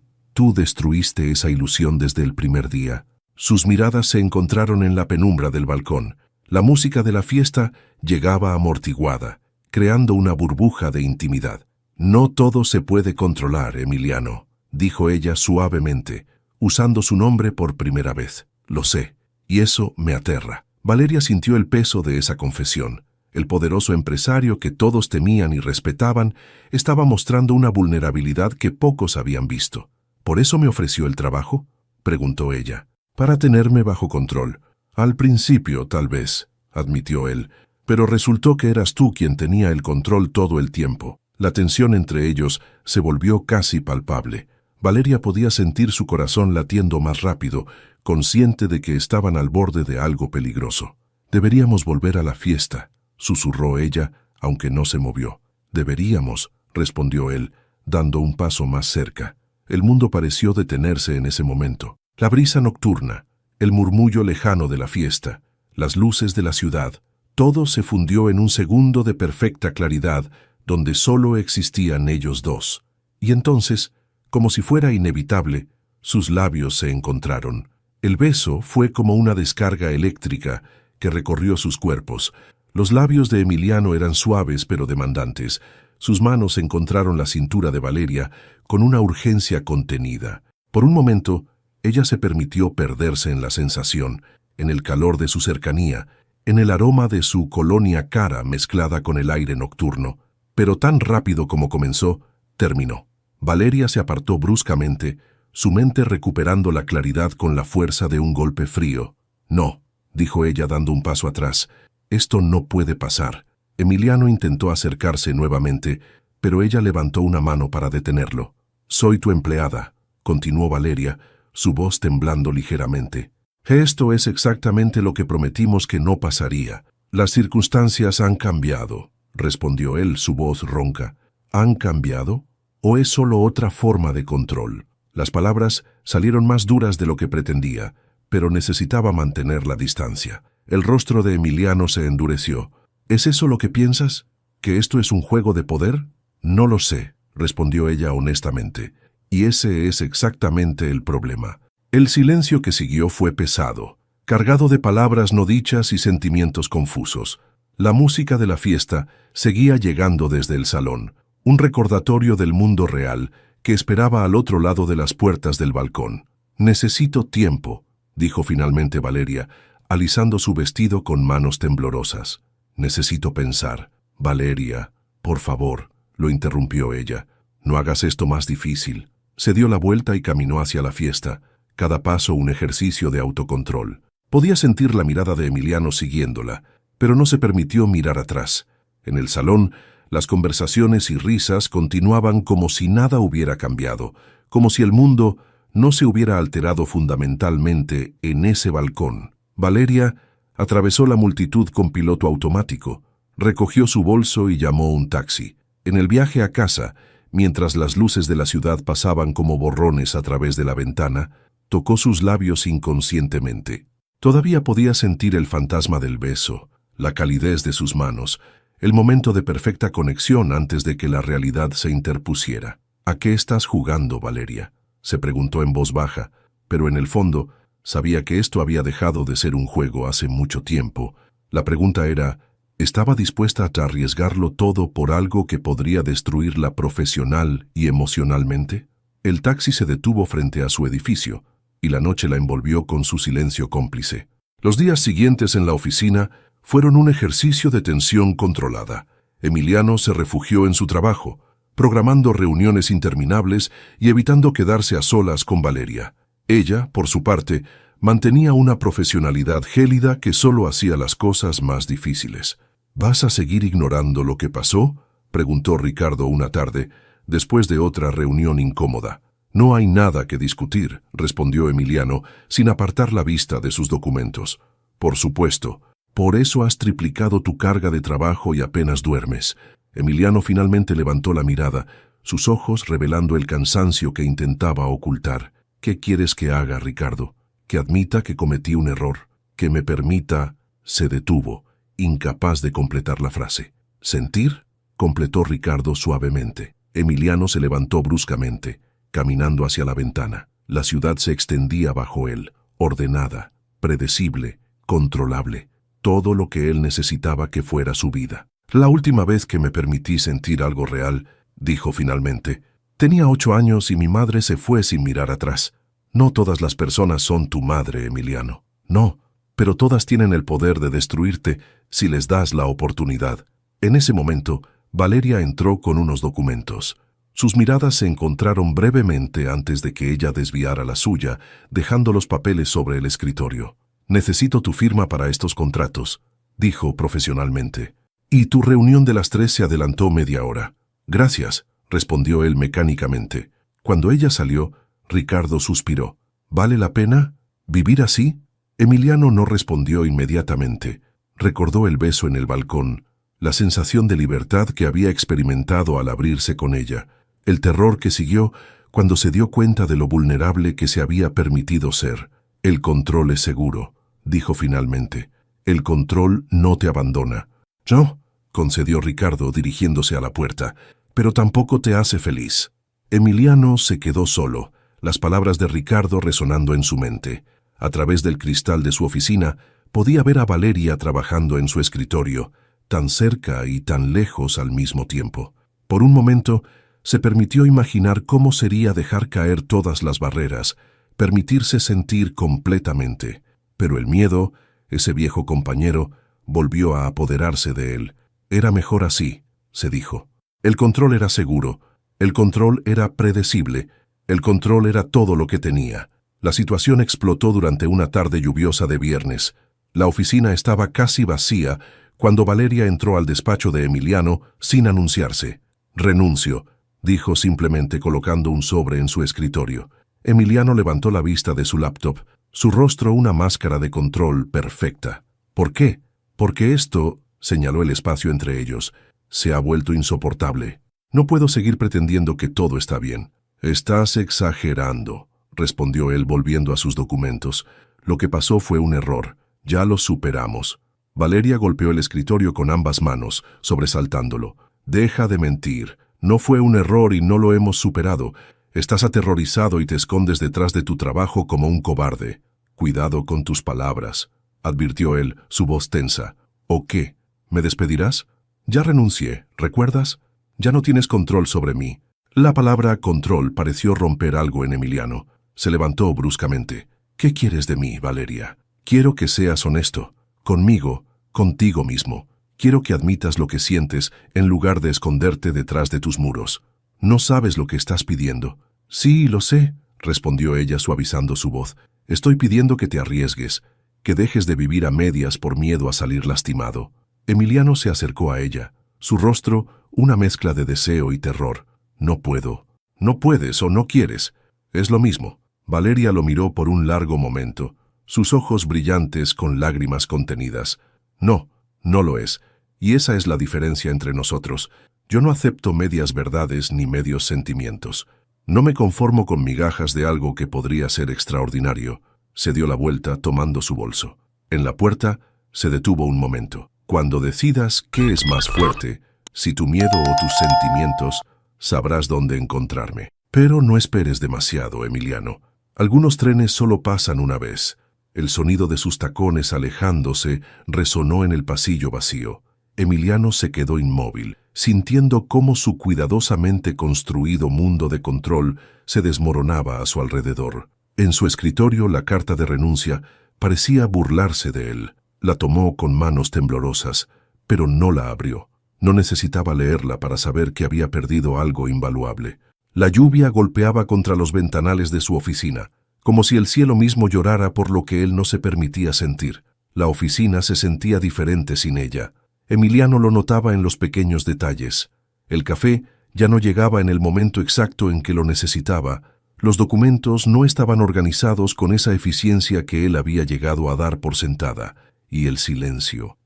destruiste esa ilusión desde el primer día. Sus miradas se encontraron en la penumbra del balcón. La música de la fiesta llegaba amortiguada, creando una burbuja de intimidad. No todo se puede controlar, Emiliano, dijo ella suavemente, usando su nombre por primera vez. Lo sé, y eso me aterra. Valeria sintió el peso de esa confesión. El poderoso empresario que todos temían y respetaban estaba mostrando una vulnerabilidad que pocos habían visto. ¿Por eso me ofreció el trabajo?, preguntó ella. Para tenerme bajo control. Al principio, tal vez, admitió él, pero resultó que eras tú quien tenía el control todo el tiempo. La tensión entre ellos se volvió casi palpable. Valeria podía sentir su corazón latiendo más rápido, consciente de que estaban al borde de algo peligroso. Deberíamos volver a la fiesta, susurró ella, aunque no se movió. Deberíamos, respondió él, dando un paso más cerca. El mundo pareció detenerse en ese momento. La brisa nocturna, el murmullo lejano de la fiesta, las luces de la ciudad, todo se fundió en un segundo de perfecta claridad, donde solo existían ellos dos. Y entonces, como si fuera inevitable, sus labios se encontraron. El beso fue como una descarga eléctrica que recorrió sus cuerpos. Los labios de Emiliano eran suaves pero demandantes. Sus manos encontraron la cintura de Valeria con una urgencia contenida. Por un momento, ella se permitió perderse en la sensación, en el calor de su cercanía, en el aroma de su colonia cara mezclada con el aire nocturno. Pero tan rápido como comenzó, terminó. Valeria se apartó bruscamente, su mente recuperando la claridad con la fuerza de un golpe frío. No, dijo ella dando un paso atrás. Esto no puede pasar. Emiliano intentó acercarse nuevamente, pero ella levantó una mano para detenerlo. Soy tu empleada, continuó Valeria, su voz temblando ligeramente. Esto es exactamente lo que prometimos que no pasaría. Las circunstancias han cambiado, respondió él, su voz ronca. ¿Han cambiado? ¿O es solo otra forma de control? Las palabras salieron más duras de lo que pretendía, pero necesitaba mantener la distancia. El rostro de Emiliano se endureció. ¿Es eso lo que piensas? ¿Que esto es un juego de poder? No lo sé, respondió ella honestamente. Y ese es exactamente el problema. El silencio que siguió fue pesado, cargado de palabras no dichas y sentimientos confusos. La música de la fiesta seguía llegando desde el salón, un recordatorio del mundo real que esperaba al otro lado de las puertas del balcón. Necesito tiempo, dijo finalmente Valeria, alisando su vestido con manos temblorosas. Necesito pensar. Valeria, por favor, lo interrumpió ella. No hagas esto más difícil. Se dio la vuelta y caminó hacia la fiesta, cada paso un ejercicio de autocontrol. Podía sentir la mirada de Emiliano siguiéndola, pero no se permitió mirar atrás. En el salón, las conversaciones y risas continuaban como si nada hubiera cambiado, como si el mundo no se hubiera alterado fundamentalmente en ese balcón. Valeria atravesó la multitud con piloto automático, recogió su bolso y llamó un taxi. En el viaje a casa, mientras las luces de la ciudad pasaban como borrones a través de la ventana, tocó sus labios inconscientemente. Todavía podía sentir el fantasma del beso, la calidez de sus manos, el momento de perfecta conexión antes de que la realidad se interpusiera. ¿A qué estás jugando, Valeria?, se preguntó en voz baja, pero en el fondo sabía que esto había dejado de ser un juego hace mucho tiempo. La pregunta era, ¿estaba dispuesta a arriesgarlo todo por algo que podría destruirla profesional y emocionalmente? El taxi se detuvo frente a su edificio, y la noche la envolvió con su silencio cómplice. Los días siguientes en la oficina fueron un ejercicio de tensión controlada. Emiliano se refugió en su trabajo, programando reuniones interminables y evitando quedarse a solas con Valeria. Ella, por su parte, mantenía una profesionalidad gélida que solo hacía las cosas más difíciles. ¿Vas a seguir ignorando lo que pasó?, preguntó Ricardo una tarde, después de otra reunión incómoda. No hay nada que discutir, respondió Emiliano, sin apartar la vista de sus documentos. Por supuesto. Por eso has triplicado tu carga de trabajo y apenas duermes. Emiliano finalmente levantó la mirada, sus ojos revelando el cansancio que intentaba ocultar. ¿Qué quieres que haga, Ricardo? ¿Que admita que cometí un error? ¿Que me permita...? Se detuvo, incapaz de completar la frase. ¿Sentir?, completó Ricardo suavemente. Emiliano se levantó bruscamente, caminando hacia la ventana. La ciudad se extendía bajo él, ordenada, predecible, controlable, todo lo que él necesitaba que fuera su vida. La última vez que me permití sentir algo real, dijo finalmente, tenía 8 años y mi madre se fue sin mirar atrás. No todas las personas son tu madre, Emiliano. No, pero todas tienen el poder de destruirte si les das la oportunidad. En ese momento, Valeria entró con unos documentos. Sus miradas se encontraron brevemente antes de que ella desviara la suya, dejando los papeles sobre el escritorio. Necesito tu firma para estos contratos, dijo profesionalmente. Y tu reunión de las 3 se adelantó media hora. Gracias, respondió él mecánicamente. Cuando ella salió, Ricardo suspiró. ¿Vale la pena vivir así? Emiliano no respondió inmediatamente. Recordó el beso en el balcón, la sensación de libertad que había experimentado al abrirse con ella, el terror que siguió cuando se dio cuenta de lo vulnerable que se había permitido ser. El control es seguro, dijo finalmente. El control no te abandona. No, concedió Ricardo dirigiéndose a la puerta, pero tampoco te hace feliz. Emiliano se quedó solo, las palabras de Ricardo resonando en su mente. A través del cristal de su oficina, podía ver a Valeria trabajando en su escritorio, tan cerca y tan lejos al mismo tiempo. Por un momento, se permitió imaginar cómo sería dejar caer todas las barreras, permitirse sentir completamente. Pero el miedo, ese viejo compañero, volvió a apoderarse de él. Era mejor así, se dijo. El control era seguro, el control era predecible, el control era todo lo que tenía. La situación explotó durante una tarde lluviosa de viernes. La oficina estaba casi vacía cuando Valeria entró al despacho de Emiliano sin anunciarse. Renuncio, dijo simplemente colocando un sobre en su escritorio. Emiliano levantó la vista de su laptop, su rostro una máscara de control perfecta. ¿Por qué? Porque esto, señaló el espacio entre ellos, se ha vuelto insoportable. No puedo seguir pretendiendo que todo está bien. Estás exagerando, respondió él volviendo a sus documentos. Lo que pasó fue un error. Ya lo superamos. Valeria golpeó el escritorio con ambas manos, sobresaltándolo. Deja de mentir. No fue un error y no lo hemos superado. Estás aterrorizado y te escondes detrás de tu trabajo como un cobarde. Cuidado con tus palabras, advirtió él, su voz tensa. ¿O qué? ¿Me despedirás? Ya renuncié, ¿recuerdas? Ya no tienes control sobre mí. La palabra control pareció romper algo en Emiliano. Se levantó bruscamente. ¿Qué quieres de mí, Valeria? Quiero que seas honesto. Conmigo, contigo mismo. Quiero que admitas lo que sientes en lugar de esconderte detrás de tus muros. No sabes lo que estás pidiendo. Sí, lo sé, respondió ella suavizando su voz. Estoy pidiendo que te arriesgues, que dejes de vivir a medias por miedo a salir lastimado. Emiliano se acercó a ella, su rostro una mezcla de deseo y terror. No puedo. No puedes o no quieres. Es lo mismo. Valeria lo miró por un largo momento, sus ojos brillantes con lágrimas contenidas. No, no lo es. Y esa es la diferencia entre nosotros. Yo no acepto medias verdades ni medios sentimientos. No me conformo con migajas de algo que podría ser extraordinario. Se dio la vuelta tomando su bolso. En la puerta se detuvo un momento. Cuando decidas qué es más fuerte, si tu miedo o tus sentimientos, sabrás dónde encontrarme. Pero no esperes demasiado, Emiliano. Algunos trenes solo pasan una vez. El sonido de sus tacones alejándose resonó en el pasillo vacío. Emiliano se quedó inmóvil, sintiendo cómo su cuidadosamente construido mundo de control se desmoronaba a su alrededor. En su escritorio, la carta de renuncia parecía burlarse de él. La tomó con manos temblorosas, pero no la abrió. No necesitaba leerla para saber que había perdido algo invaluable. La lluvia golpeaba contra los ventanales de su oficina, como si el cielo mismo llorara por lo que él no se permitía sentir. La oficina se sentía diferente sin ella. Emiliano lo notaba en los pequeños detalles. El café ya no llegaba en el momento exacto en que lo necesitaba. Los documentos no estaban organizados con esa eficiencia que él había llegado a dar por sentada. Y el silencio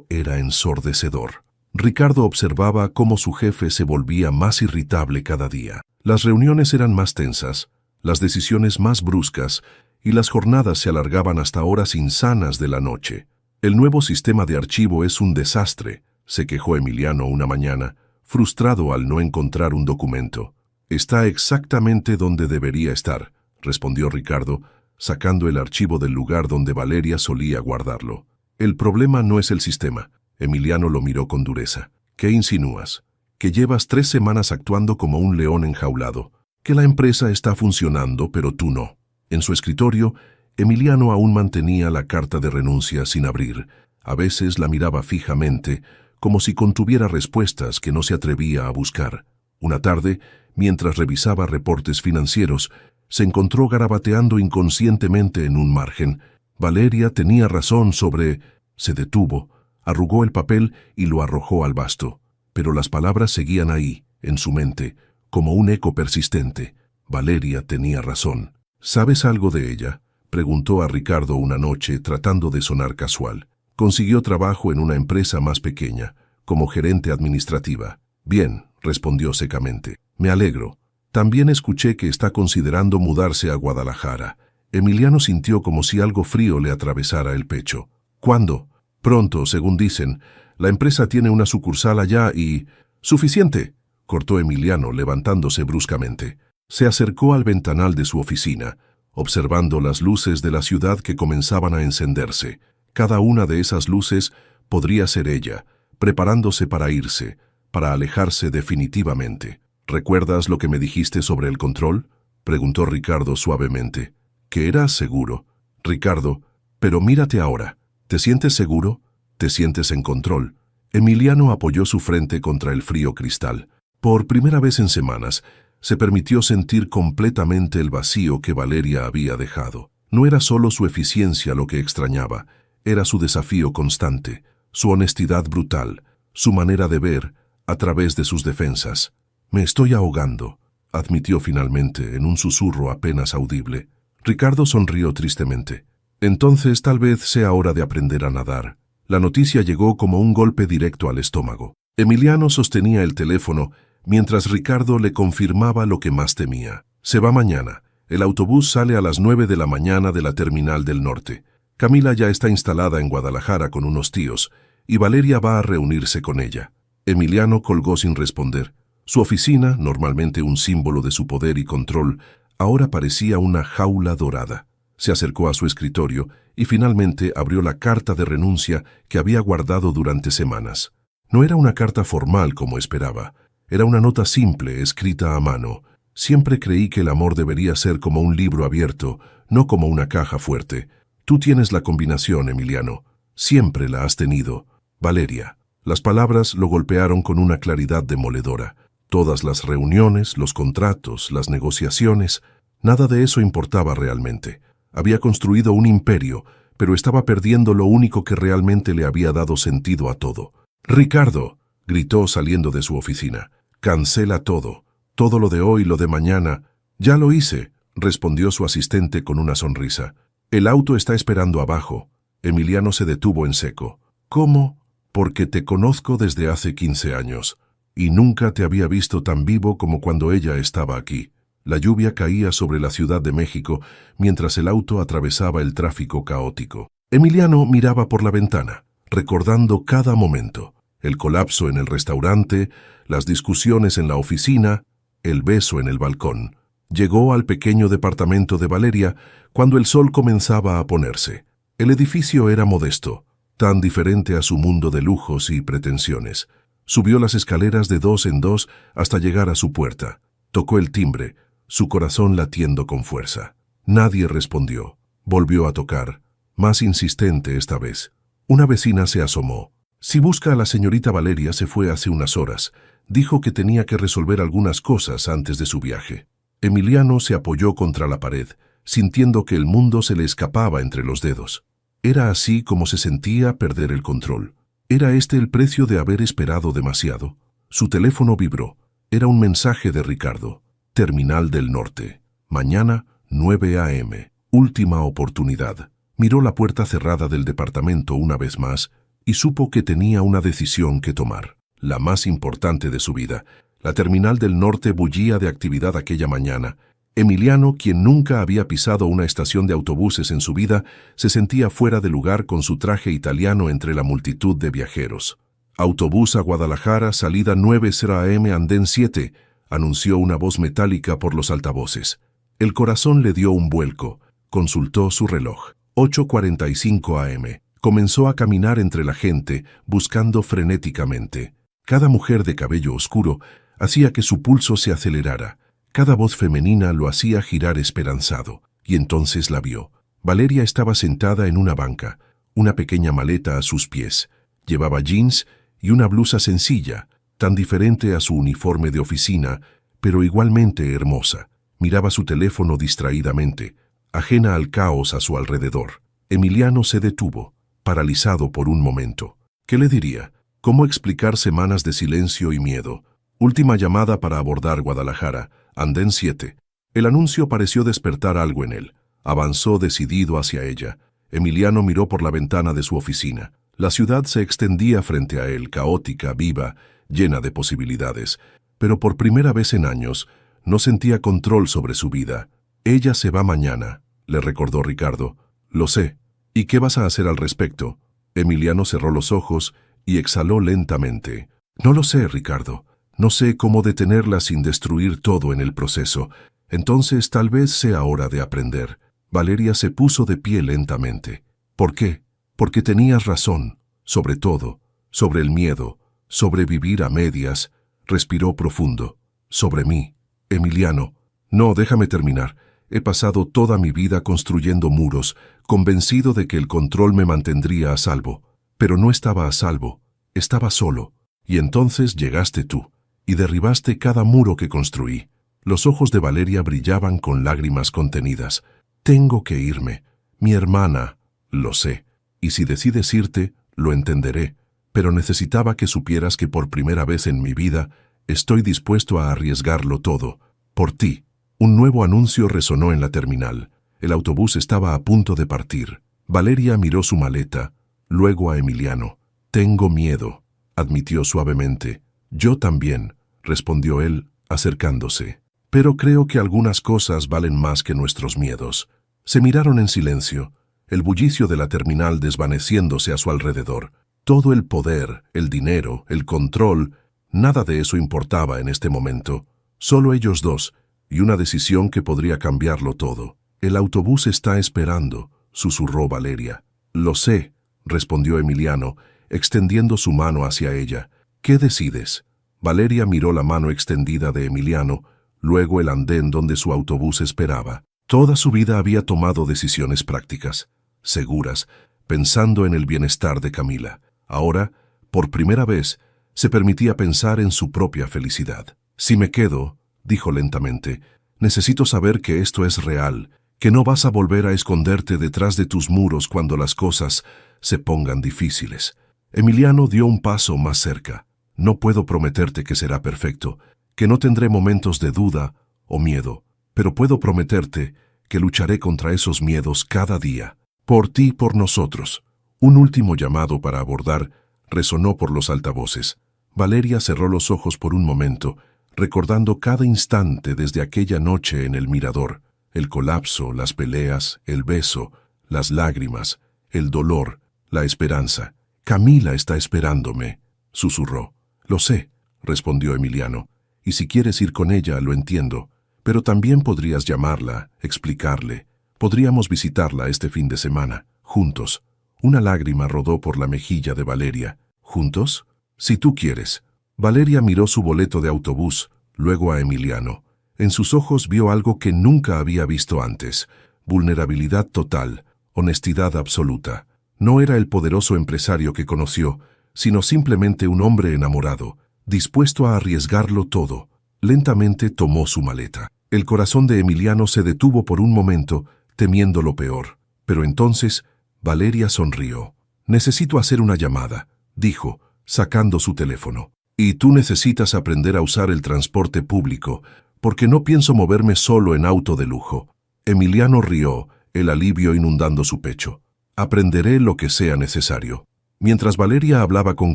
era ensordecedor. Ricardo observaba cómo su jefe se volvía más irritable cada día. Las reuniones eran más tensas, las decisiones más bruscas, y las jornadas se alargaban hasta horas insanas de la noche. El nuevo sistema de archivo es un desastre, se quejó Emiliano una mañana, frustrado al no encontrar un documento. «Está exactamente donde debería estar», respondió Ricardo, sacando el archivo del lugar donde Valeria solía guardarlo. «El problema no es el sistema». Emiliano lo miró con dureza. «¿Qué insinúas? Que llevas 3 semanas actuando como un león enjaulado. Que la empresa está funcionando, pero tú no». En su escritorio, Emiliano aún mantenía la carta de renuncia sin abrir. A veces la miraba fijamente, como si contuviera respuestas que no se atrevía a buscar. Una tarde, mientras revisaba reportes financieros, se encontró garabateando inconscientemente en un margen. Valeria tenía razón sobre... Se detuvo, arrugó el papel y lo arrojó al basto. Pero las palabras seguían ahí, en su mente, como un eco persistente. Valeria tenía razón. «¿Sabes algo de ella?», preguntó a Ricardo una noche, tratando de sonar casual. «Consiguió trabajo en una empresa más pequeña, como gerente administrativa». «Bien», respondió secamente. «Me alegro. También escuché que está considerando mudarse a Guadalajara». Emiliano sintió como si algo frío le atravesara el pecho. «¿Cuándo?» «Pronto, según dicen. La empresa tiene una sucursal allá y...» «Suficiente», cortó Emiliano, levantándose bruscamente. Se acercó al ventanal de su oficina, observando las luces de la ciudad que comenzaban a encenderse. Cada una de esas luces podría ser ella, preparándose para irse, para alejarse definitivamente. «¿Recuerdas lo que me dijiste sobre el control?», preguntó Ricardo suavemente. «Que eras seguro». «Ricardo, pero mírate ahora. ¿Te sientes seguro? ¿Te sientes en control?». Emiliano apoyó su frente contra el frío cristal. Por primera vez en semanas, se permitió sentir completamente el vacío que Valeria había dejado. No era solo su eficiencia lo que extrañaba, era su desafío constante, su honestidad brutal, su manera de ver a través de sus defensas. «Me estoy ahogando», admitió finalmente en un susurro apenas audible. Ricardo sonrió tristemente. «Entonces tal vez sea hora de aprender a nadar». La noticia llegó como un golpe directo al estómago. Emiliano sostenía el teléfono mientras Ricardo le confirmaba lo que más temía. «Se va mañana. El autobús sale a las 9 de la mañana de la Terminal del Norte. Camila ya está instalada en Guadalajara con unos tíos, y Valeria va a reunirse con ella». Emiliano colgó sin responder. Su oficina, normalmente un símbolo de su poder y control, ahora parecía una jaula dorada. Se acercó a su escritorio y finalmente abrió la carta de renuncia que había guardado durante semanas. No era una carta formal como esperaba. Era una nota simple, escrita a mano. «Siempre creí que el amor debería ser como un libro abierto, no como una caja fuerte. Tú tienes la combinación, Emiliano. Siempre la has tenido. Valeria». Las palabras lo golpearon con una claridad demoledora. Todas las reuniones, los contratos, las negociaciones, nada de eso importaba realmente. Había construido un imperio, pero estaba perdiendo lo único que realmente le había dado sentido a todo. «Ricardo», gritó saliendo de su oficina, «cancela todo. Todo lo de hoy, lo de mañana». «Ya lo hice», respondió su asistente con una sonrisa. «El auto está esperando abajo». Emiliano se detuvo en seco. «¿Cómo?». «Porque te conozco desde hace 15 años, y nunca te había visto tan vivo como cuando ella estaba aquí». La lluvia caía sobre la Ciudad de México mientras el auto atravesaba el tráfico caótico. Emiliano miraba por la ventana, recordando cada momento. El colapso en el restaurante, las discusiones en la oficina, el beso en el balcón. Llegó al pequeño departamento de Valeria cuando el sol comenzaba a ponerse. El edificio era modesto, tan diferente a su mundo de lujos y pretensiones. Subió las escaleras de 2 en 2 hasta llegar a su puerta. Tocó el timbre, su corazón latiendo con fuerza. Nadie respondió. Volvió a tocar, más insistente esta vez. Una vecina se asomó. «Si busca a la señorita Valeria, se fue hace unas horas. Dijo que tenía que resolver algunas cosas antes de su viaje». Emiliano se apoyó contra la pared, sintiendo que el mundo se le escapaba entre los dedos. Era así como se sentía perder el control. ¿Era este el precio de haber esperado demasiado? Su teléfono vibró. Era un mensaje de Ricardo. «Terminal del Norte. Mañana, 9 a.m. Última oportunidad». Miró la puerta cerrada del departamento una vez más y supo que tenía una decisión que tomar, la más importante de su vida. La Terminal del Norte bullía de actividad aquella mañana. Emiliano, quien nunca había pisado una estación de autobuses en su vida, se sentía fuera de lugar con su traje italiano entre la multitud de viajeros. Autobús a Guadalajara, salida 9:00 am, andén 7, anunció una voz metálica por los altavoces. El corazón le dio un vuelco. Consultó su reloj. 8:45 am. Comenzó a caminar entre la gente, buscando frenéticamente. Cada mujer de cabello oscuro hacía que su pulso se acelerara. Cada voz femenina lo hacía girar esperanzado. Y entonces la vio. Valeria estaba sentada en una banca, una pequeña maleta a sus pies. Llevaba jeans y una blusa sencilla, tan diferente a su uniforme de oficina, pero igualmente hermosa. Miraba su teléfono distraídamente, ajena al caos a su alrededor. Emiliano se detuvo, paralizado por un momento. ¿Qué le diría? ¿Cómo explicar semanas de silencio y miedo? Última llamada para abordar Guadalajara, andén 7. El anuncio pareció despertar algo en él. Avanzó decidido hacia ella. Emiliano miró por la ventana de su oficina. La ciudad se extendía frente a él, caótica, viva, llena de posibilidades. Pero por primera vez en años, no sentía control sobre su vida. Ella se va mañana, le recordó Ricardo. Lo sé. ¿Y qué vas a hacer al respecto? Emiliano cerró los ojos y exhaló lentamente. No lo sé, Ricardo. No sé cómo detenerla sin destruir todo en el proceso. Entonces tal vez sea hora de aprender. Valeria se puso de pie lentamente. ¿Por qué? Porque tenías razón, sobre todo, sobre el miedo, sobre vivir a medias. Respiró profundo. Sobre mí. Emiliano. No, déjame terminar. He pasado toda mi vida construyendo muros, convencido de que el control me mantendría a salvo. Pero no estaba a salvo. Estaba solo. Y entonces llegaste tú, y derribaste cada muro que construí. Los ojos de Valeria brillaban con lágrimas contenidas. Tengo que irme. Mi hermana. Lo sé. Y si decides irte, lo entenderé. Pero necesitaba que supieras que por primera vez en mi vida estoy dispuesto a arriesgarlo todo. Por ti. Un nuevo anuncio resonó en la terminal. El autobús estaba a punto de partir. Valeria miró su maleta, luego a Emiliano. Tengo miedo, admitió suavemente. Yo también, respondió él, acercándose. Pero creo que algunas cosas valen más que nuestros miedos. Se miraron en silencio, el bullicio de la terminal desvaneciéndose a su alrededor. Todo el poder, el dinero, el control, nada de eso importaba en este momento. Solo ellos dos, y una decisión que podría cambiarlo todo. El autobús está esperando, susurró Valeria. Lo sé, respondió Emiliano, extendiendo su mano hacia ella. ¿Qué decides? Valeria miró la mano extendida de Emiliano, luego el andén donde su autobús esperaba. Toda su vida había tomado decisiones prácticas, seguras, pensando en el bienestar de Camila. Ahora, por primera vez, se permitía pensar en su propia felicidad. Si me quedo, dijo lentamente, necesito saber que esto es real, que no vas a volver a esconderte detrás de tus muros cuando las cosas se pongan difíciles. Emiliano dio un paso más cerca. No puedo prometerte que será perfecto, que no tendré momentos de duda o miedo, pero puedo prometerte que lucharé contra esos miedos cada día, por ti y por nosotros. Un último llamado para abordar resonó por los altavoces. Valeria cerró los ojos por un momento, recordando cada instante desde aquella noche en el mirador, el colapso, las peleas, el beso, las lágrimas, el dolor, la esperanza. Camila está esperándome, susurró. Lo sé, respondió Emiliano, y si quieres ir con ella, lo entiendo, pero también podrías llamarla, explicarle. Podríamos visitarla este fin de semana, juntos. Una lágrima rodó por la mejilla de Valeria. ¿Juntos? Si tú quieres. Valeria miró su boleto de autobús, luego a Emiliano. En sus ojos vio algo que nunca había visto antes. Vulnerabilidad total, honestidad absoluta. No era el poderoso empresario que conoció, sino simplemente un hombre enamorado, dispuesto a arriesgarlo todo. Lentamente tomó su maleta. El corazón de Emiliano se detuvo por un momento, temiendo lo peor. Pero entonces, Valeria sonrió. Necesito hacer una llamada, dijo, sacando su teléfono. Y tú necesitas aprender a usar el transporte público, porque no pienso moverme solo en auto de lujo. Emiliano rió, el alivio inundando su pecho. Aprenderé lo que sea necesario. Mientras Valeria hablaba con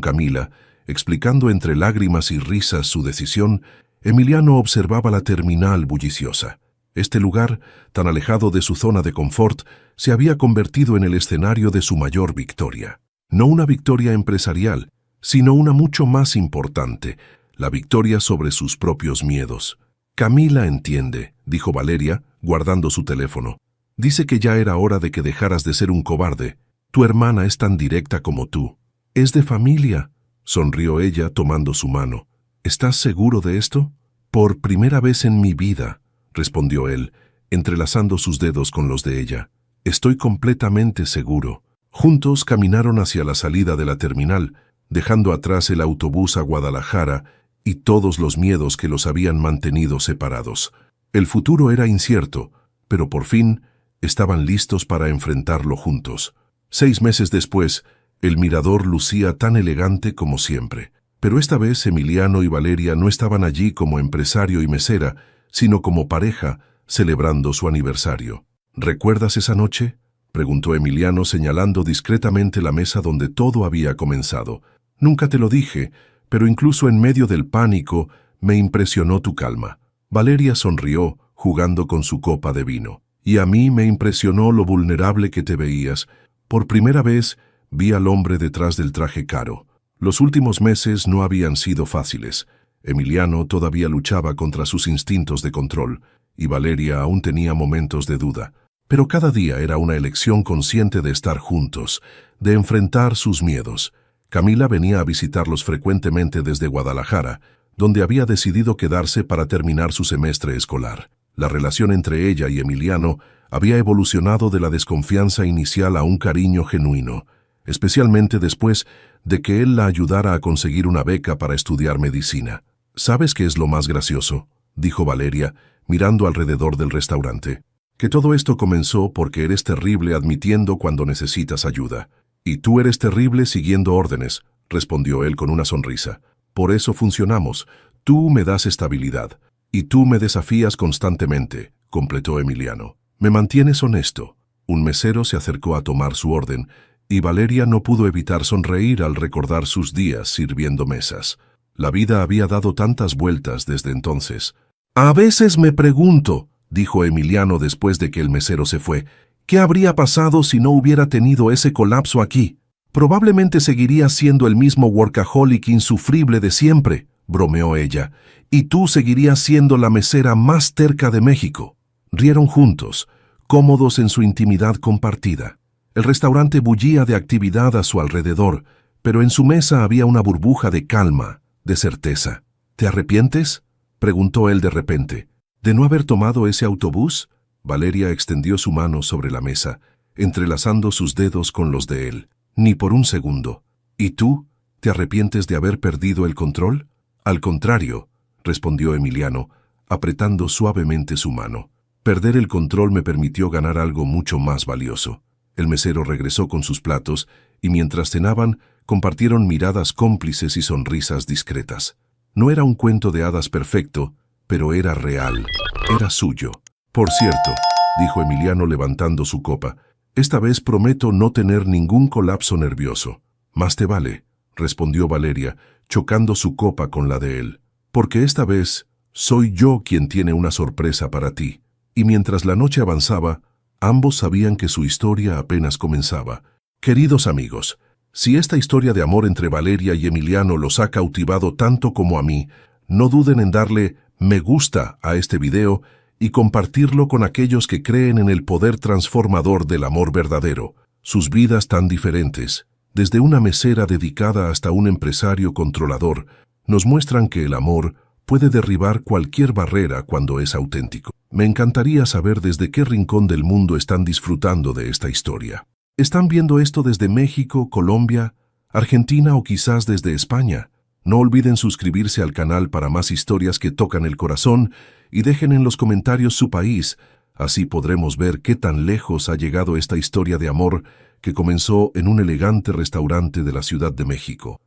Camila, explicando entre lágrimas y risas su decisión, Emiliano observaba la terminal bulliciosa. Este lugar, tan alejado de su zona de confort, se había convertido en el escenario de su mayor victoria. No una victoria empresarial, sino una mucho más importante, la victoria sobre sus propios miedos. Camila entiende, dijo Valeria, guardando su teléfono. Dice que ya era hora de que dejaras de ser un cobarde. Tu hermana es tan directa como tú. Es de familia, sonrió ella tomando su mano. ¿Estás seguro de esto? Por primera vez en mi vida, respondió él, entrelazando sus dedos con los de ella. Estoy completamente seguro. Juntos caminaron hacia la salida de la terminal, dejando atrás el autobús a Guadalajara y todos los miedos que los habían mantenido separados. El futuro era incierto, pero por fin estaban listos para enfrentarlo juntos. 6 meses después, el mirador lucía tan elegante como siempre. Pero esta vez Emiliano y Valeria no estaban allí como empresario y mesera, sino como pareja, celebrando su aniversario. ¿Recuerdas esa noche?, preguntó Emiliano señalando discretamente la mesa donde todo había comenzado. Nunca te lo dije, pero incluso en medio del pánico me impresionó tu calma. Valeria sonrió, jugando con su copa de vino. Y a mí me impresionó lo vulnerable que te veías. Por primera vez vi al hombre detrás del traje caro. Los últimos meses no habían sido fáciles. Emiliano todavía luchaba contra sus instintos de control, y Valeria aún tenía momentos de duda. Pero cada día era una elección consciente de estar juntos, de enfrentar sus miedos. Camila venía a visitarlos frecuentemente desde Guadalajara, donde había decidido quedarse para terminar su semestre escolar. La relación entre ella y Emiliano había evolucionado de la desconfianza inicial a un cariño genuino, especialmente después de que él la ayudara a conseguir una beca para estudiar medicina. ¿Sabes qué es lo más gracioso?, dijo Valeria, mirando alrededor del restaurante. Que todo esto comenzó porque eres terrible admitiendo cuando necesitas ayuda. Y tú eres terrible siguiendo órdenes, respondió él con una sonrisa. Por eso funcionamos. Tú me das estabilidad. Y tú me desafías constantemente, completó Emiliano. Me mantienes honesto. Un mesero se acercó a tomar su orden, y Valeria no pudo evitar sonreír al recordar sus días sirviendo mesas. La vida había dado tantas vueltas desde entonces. A veces me pregunto, dijo Emiliano después de que el mesero se fue, ¿qué habría pasado si no hubiera tenido ese colapso aquí? Probablemente seguiría siendo el mismo workaholic insufrible de siempre, bromeó ella, y tú seguirías siendo la mesera más terca de México. Rieron juntos, cómodos en su intimidad compartida. El restaurante bullía de actividad a su alrededor, pero en su mesa había una burbuja de calma, de certeza. ¿Te arrepientes?, preguntó él de repente. ¿De no haber tomado ese autobús? Valeria extendió su mano sobre la mesa, entrelazando sus dedos con los de él. Ni por un segundo. ¿Y tú? ¿Te arrepientes de haber perdido el control? Al contrario, respondió Emiliano, apretando suavemente su mano. Perder el control me permitió ganar algo mucho más valioso. El mesero regresó con sus platos, y mientras cenaban, compartieron miradas cómplices y sonrisas discretas. No era un cuento de hadas perfecto, pero era real, era suyo. Por cierto, dijo Emiliano levantando su copa, esta vez prometo no tener ningún colapso nervioso. Más te vale, respondió Valeria, chocando su copa con la de él, porque esta vez soy yo quien tiene una sorpresa para ti. Y mientras la noche avanzaba, ambos sabían que su historia apenas comenzaba. Queridos amigos, si esta historia de amor entre Valeria y Emiliano los ha cautivado tanto como a mí, no duden en darle me gusta a este video y compartirlo con aquellos que creen en el poder transformador del amor verdadero. Sus vidas tan diferentes, desde una mesera dedicada hasta un empresario controlador, nos muestran que el amor puede derribar cualquier barrera cuando es auténtico. Me encantaría saber desde qué rincón del mundo están disfrutando de esta historia. ¿Están viendo esto desde México, Colombia, Argentina o quizás desde España? No olviden suscribirse al canal para más historias que tocan el corazón y dejen en los comentarios su país, así podremos ver qué tan lejos ha llegado esta historia de amor que comenzó en un elegante restaurante de la Ciudad de México.